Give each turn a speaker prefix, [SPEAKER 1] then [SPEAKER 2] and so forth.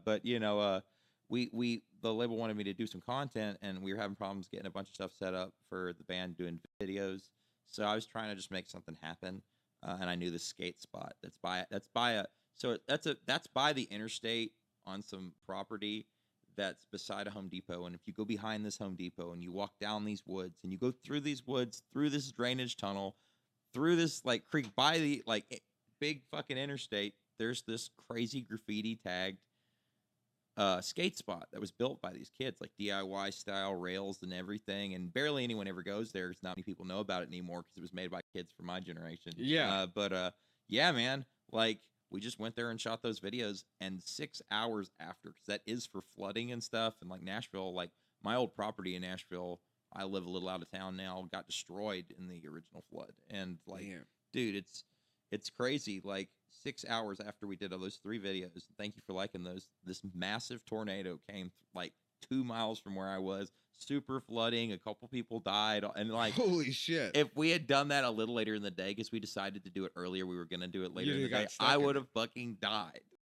[SPEAKER 1] But the label wanted me to do some content, and we were having problems getting a bunch of stuff set up for the band doing videos. So I was trying to just make something happen, and I knew the skate spot that's by the interstate on some property that's beside a Home Depot. And if you go behind this Home Depot and you walk down these woods and you go through these woods, through this drainage tunnel, through this like creek by the big fucking interstate, there's this crazy graffiti tagged skate spot that was built by these kids, like DIY style rails and everything. And barely anyone ever goes there because not many people know about it anymore because it was made by kids from my generation.
[SPEAKER 2] Yeah.
[SPEAKER 1] Yeah, man, like we just went there and shot those videos. And 6 hours after, because that is for flooding and stuff, and like Nashville, like my old property in Nashville, I live a little out of town now, got destroyed in the original flood. And like,
[SPEAKER 2] Damn.
[SPEAKER 1] dude, it's crazy. Like 6 hours after we did all those 3 videos, thank you for liking those, this massive tornado came like 2 miles from where I was, super flooding, a couple people died, and like
[SPEAKER 2] holy shit.
[SPEAKER 1] if we had done that a little later in the day, because we decided to do it earlier, we were gonna do it later in the day,
[SPEAKER 2] got stuck
[SPEAKER 1] I
[SPEAKER 2] in
[SPEAKER 1] would
[SPEAKER 2] it.
[SPEAKER 1] have fucking died.